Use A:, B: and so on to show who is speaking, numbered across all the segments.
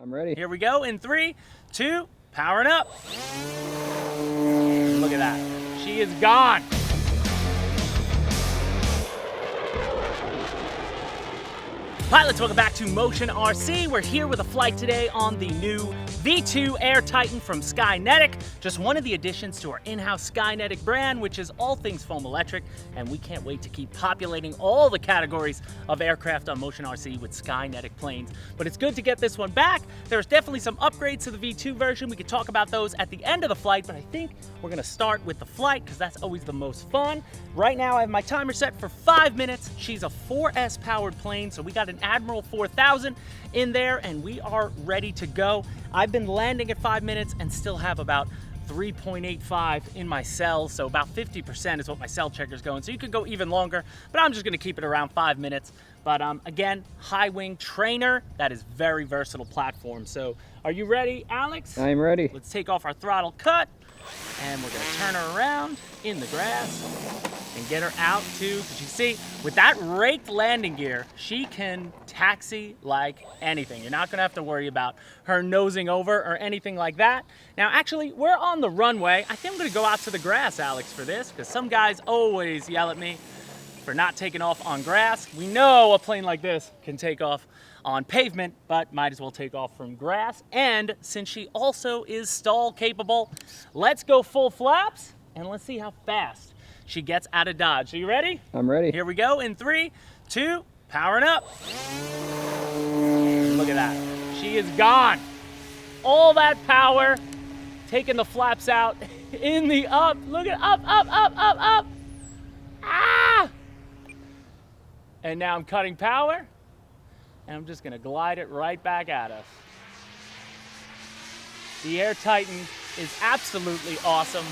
A: I'm ready.
B: Here we go in 3, 2, powering up. Look at that. She is gone. Pilots, welcome back to Motion RC. We're here with a flight today on the new V2 Air Titan from Skynetic. Just one of the additions to our in-house Skynetic brand, which is all things foam electric, and we can't wait to keep populating all the categories of aircraft on Motion RC with Skynetic planes. But it's good to get this one back. There's definitely some upgrades to the V2 version. We could talk about those at the end of the flight, but I think we're gonna start with the flight because that's always the most fun. Right now I have my timer set for 5 minutes. She's a 4S powered plane, so we got an Admiral 4000 in there and we are ready to go. I've been landing at 5 minutes and still have about 3.85 in my cell, so about 50% is what my cell checker is going. So you could go even longer, but I'm just gonna keep it around 5 minutes. But again, high wing trainer, that is very versatile platform. So are you ready, Alex?
A: I'm ready.
B: Let's take off our throttle cut and we're gonna turn her around in the grass and get her out too, because you see, with that raked landing gear, she can taxi like anything. You're not gonna have to worry about her nosing over or anything like that. Now, actually, we're on the runway. I think I'm gonna go out to the grass, Alex, for this, because some guys always yell at me for not taking off on grass. We know a plane like this can take off on pavement, but might as well take off from grass. And since she also is stall capable, let's go full flaps and let's see how fast she gets out of Dodge. Are you ready?
A: I'm ready.
B: Here we go in 3, 2, powering up. Look at that. She is gone. All that power, taking the flaps out in the up. Look at up, up, up, up, up. Ah! And now I'm cutting power, and I'm just gonna glide it right back at us. The Air Titan is absolutely awesome.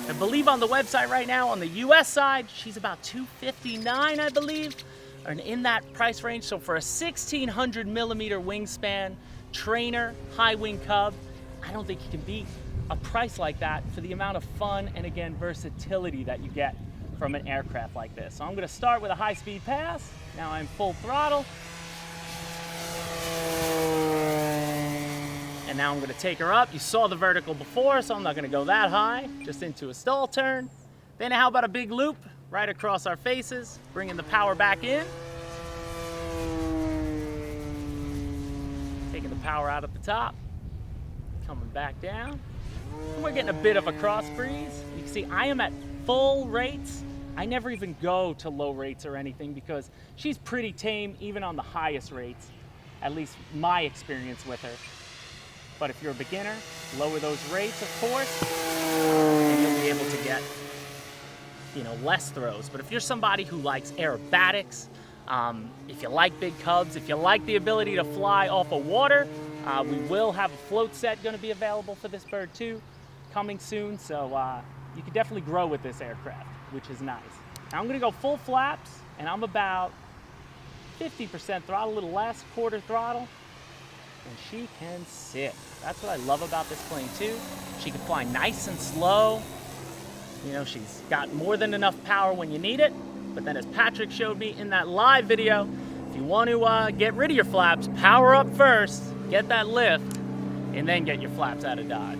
B: I believe on the website right now, on the US side, she's about $259, I believe, and in that price range. So for a 1600 millimeter wingspan trainer, high wing cub, I don't think you can beat a price like that for the amount of fun and again, versatility that you get from an aircraft like this. So I'm gonna start with a high speed pass. Now I'm full throttle. And now I'm gonna take her up. You saw the vertical before, so I'm not gonna go that high, just into a stall turn. Then how about a big loop right across our faces, bringing the power back in. Taking the power out at the top, coming back down. And we're getting a bit of a cross breeze. You can see I am at full rates. I never even go to low rates or anything because she's pretty tame even on the highest rates, at least my experience with her. But if you're a beginner, lower those rates, of course, and you'll be able to get, less throws. But if you're somebody who likes aerobatics, if you like big cubs, if you like the ability to fly off of water, we will have a float set going to be available for this bird too, coming soon. So you can definitely grow with this aircraft, which is nice. Now I'm going to go full flaps, and I'm about 50% throttle, a little less, quarter throttle. And she can sit. That's what I love about this plane too. She can fly nice and slow. She's got more than enough power when you need it. But then as Patrick showed me in that live video, if you want to get rid of your flaps, power up first, get that lift, and then get your flaps out of Dodge.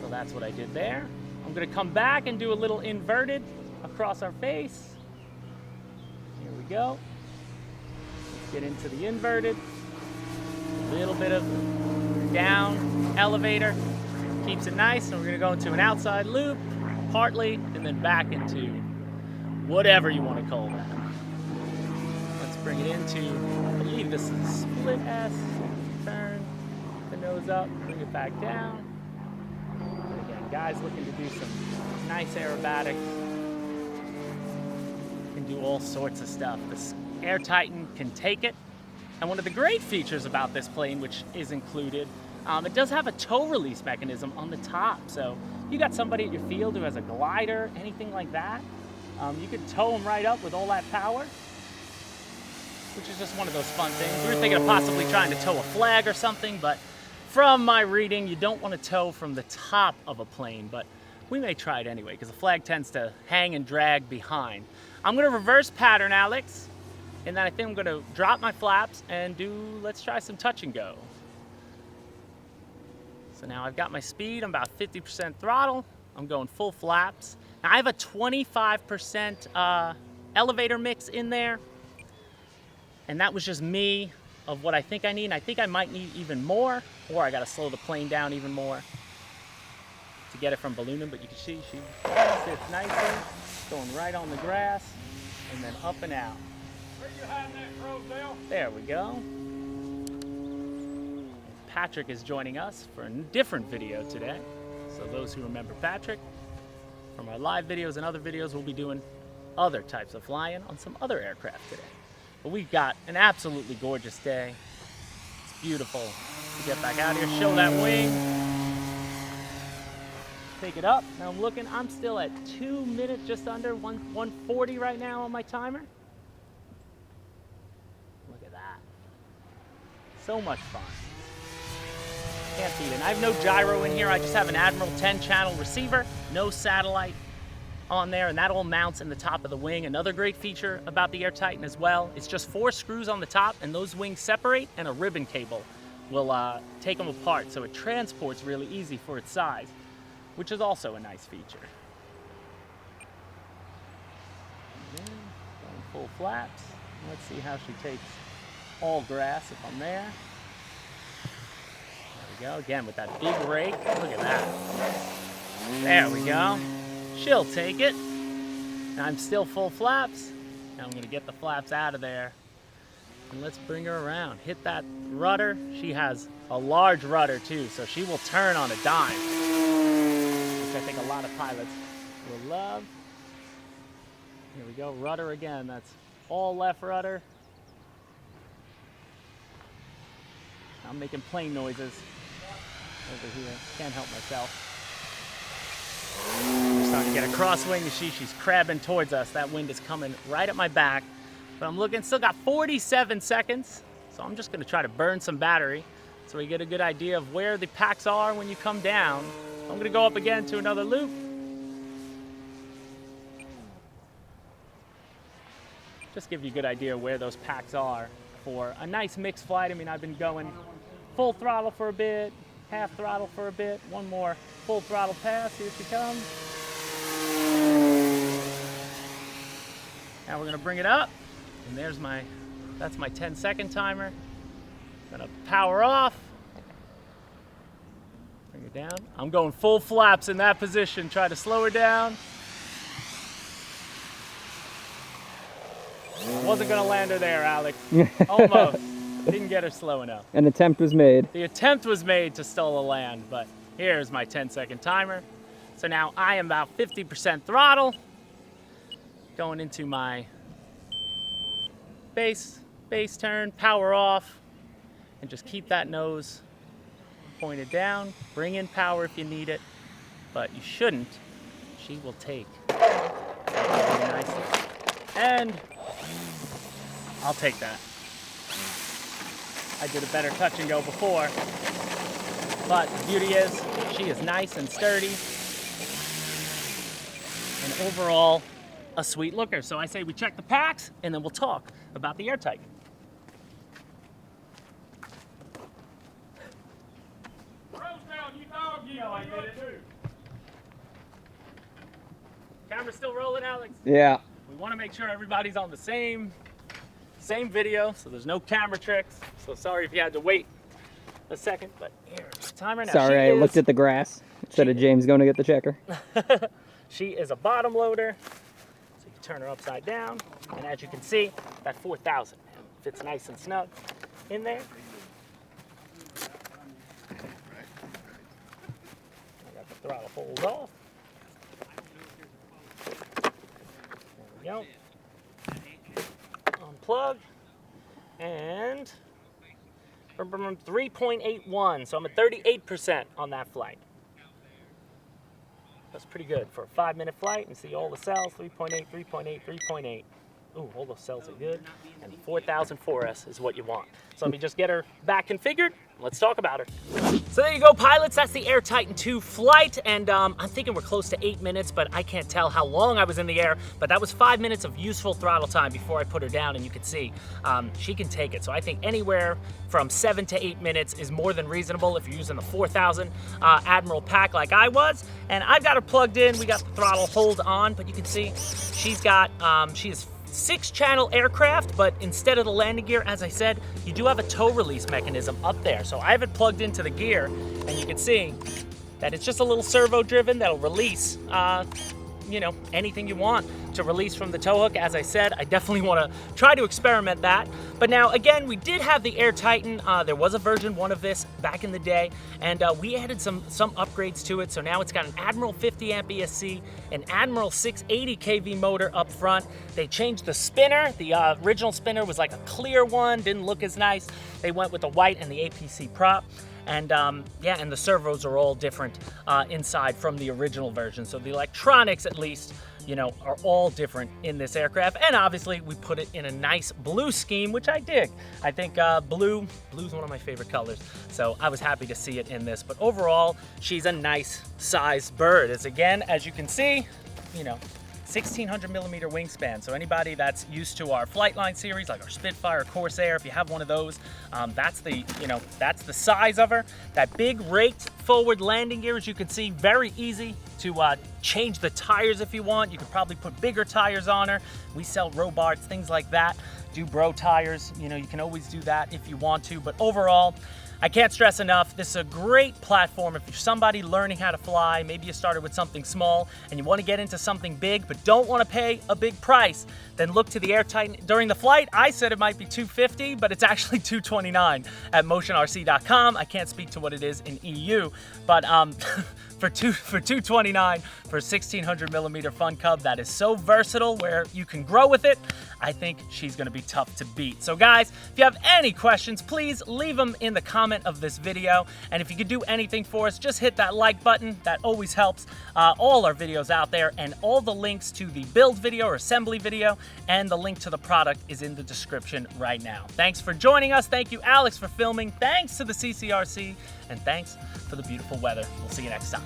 B: So that's what I did there. I'm gonna come back and do a little inverted across our face. Here we go. Let's get into the inverted. A little bit of down elevator, keeps it nice, and we're gonna go into an outside loop, partly, and then back into whatever you want to call that. Let's bring it into, I believe this is split S, turn the nose up, bring it back down. And again, guys looking to do some nice aerobatics, can do all sorts of stuff. This Air Titan can take it. And one of the great features about this plane, which is included, it does have a tow release mechanism on the top. So you got somebody at your field who has a glider, anything like that, you could tow them right up with all that power, which is just one of those fun things. We were thinking of possibly trying to tow a flag or something, but from my reading, you don't want to tow from the top of a plane, but we may try it anyway, because the flag tends to hang and drag behind. I'm going to reverse pattern, Alex. And then I think I'm gonna drop my flaps and let's try some touch and go. So now I've got my speed, I'm about 50% throttle. I'm going full flaps. Now I have a 25% elevator mix in there. And that was just me of what I think I need. And I think I might need even more, or I gotta slow the plane down even more to get it from ballooning. But you can see she sits nicely, going right on the grass, and then up and out.
A: Where you hiding that crow's Dale?
B: There we go. Patrick is joining us for a different video today. So those who remember Patrick from our live videos and other videos, we'll be doing other types of flying on some other aircraft today. But we've got an absolutely gorgeous day. It's beautiful to get back out here, show that wing, take it up. Now I'm looking, I'm still at 2 minutes, just under 140 right now on my timer. Look at that. So much fun. Can't beat it. And I have no gyro in here. I just have an Admiral 10 channel receiver, no satellite on there, and that all mounts in the top of the wing. Another great feature about the Air Titan as well, it's just 4 screws on the top, and those wings separate, and a ribbon cable will take them apart, so it transports really easy for its size, which is also a nice feature. Again, going full flaps. Let's see how she takes all grass if I'm there. Go again with that big rake. Look at that. There we go. She'll take it. Now I'm still full flaps. Now I'm gonna get the flaps out of there. And let's bring her around. Hit that rudder. She has a large rudder too, so she will turn on a dime, which I think a lot of pilots will love. Here we go, rudder again. That's all left rudder. I'm making plane noises over here. Can't help myself. We're starting to get a crosswing. You see she's crabbing towards us. That wind is coming right at my back. But I'm looking, still got 47 seconds. So I'm just gonna try to burn some battery so we get a good idea of where the packs are when you come down. I'm gonna go up again to another loop. Just give you a good idea where those packs are for a nice mixed flight. I mean, I've been going full throttle for a bit, half throttle for a bit, one more full throttle pass. Here she comes. Now we're gonna bring it up, and that's my 10-second timer. Gonna power off, bring it down. I'm going full flaps in that position, try to slow her down. Wasn't gonna land her there, Alex. Almost. Didn't get her slow enough.
C: An attempt was made.
B: The attempt was made to stall a land, but here's my 10-second timer. So now I am about 50% throttle. Going into my base turn, power off, and just keep that nose pointed down. Bring in power if you need it, but you shouldn't. She will take really nicely. And I'll take that. I did a better touch and go before, but the beauty is she is nice and sturdy, and overall a sweet looker. So I say we check the packs, and then we'll talk about the Air Titan.
A: Rosedale, you dog, you know I did it too.
B: Camera's still rolling, Alex?
C: Yeah.
B: We want to make sure everybody's on the same video, so there's no camera tricks. So sorry if you had to wait a second, but here's the timer now.
C: Sorry, I looked at the grass instead of James going to get the checker.
B: She is a bottom loader, so you can turn her upside down, and as you can see, that 4,000 fits nice and snug in there. I got the throttle hold off. There we go. Unplug, and 3.81, so I'm at 38% on that flight. That's pretty good for a 5-minute flight, and see all the cells, 3.8, 3.8, 3.8. Ooh, all those cells are good. And 4000 4S is what you want. So let me just get her back configured. Let's talk about her. So there you go, pilots. That's the Air Titan 2 flight. And I'm thinking we're close to 8 minutes, but I can't tell how long I was in the air. But that was 5 minutes of useful throttle time before I put her down. And you can see she can take it. So I think anywhere from 7 to 8 minutes is more than reasonable if you're using the 4000 Admiral pack like I was. And I've got her plugged in. We got the throttle hold on, but you can see she's got, she is 6-channel aircraft, but instead of the landing gear, as I said, you do have a tow release mechanism up there. So I have it plugged into the gear, and you can see that it's just a little servo driven that'll release, you know, anything you want to release from the tow hook. As I said, I definitely want to try to experiment that. But now, again, we did have the Air Titan. There was a version 1 of this back in the day, and we added some upgrades to it. So now it's got an Admiral 50 amp ESC, an Admiral 680 kV motor up front. They changed the spinner. The original spinner was like a clear one, didn't look as nice. They went with the white and the APC prop. And yeah, and the servos are all different inside from the original version. So the electronics, at least, you know, are all different in this aircraft. And obviously we put it in a nice blue scheme, which I dig. I think blue's one of my favorite colors. So I was happy to see it in this. But overall, she's a nice size bird. As you can see, you know, 1600 millimeter wingspan. So anybody that's used to our Flightline series, like our Spitfire, Corsair, if you have one of those, that's the size of her. That big raked forward landing gear, as you can see, very easy to change the tires if you want. You could probably put bigger tires on her. We sell Robarts, things like that. Do bro tires, you know, you can always do that if you want to. But overall, I can't stress enough, this is a great platform if you're somebody learning how to fly. Maybe you started with something small and you want to get into something big but don't want to pay a big price. Then look to the Air Titan. During the flight, I said it might be $250, but it's actually $229 at motionrc.com. I can't speak to what it is in EU, but for $229 for a 1600 millimeter Fun Cub that is so versatile where you can grow with it, I think she's going to be tough to beat. So guys, if you have any questions, please leave them in the comment of this video. And if you could do anything for us, just hit that like button. That always helps. All our videos out there and all the links to the build video or assembly video and the link to the product is in the description right now. Thanks for joining us. Thank you, Alex, for filming. Thanks to the CCRC, and thanks for the beautiful weather. We'll see you next time.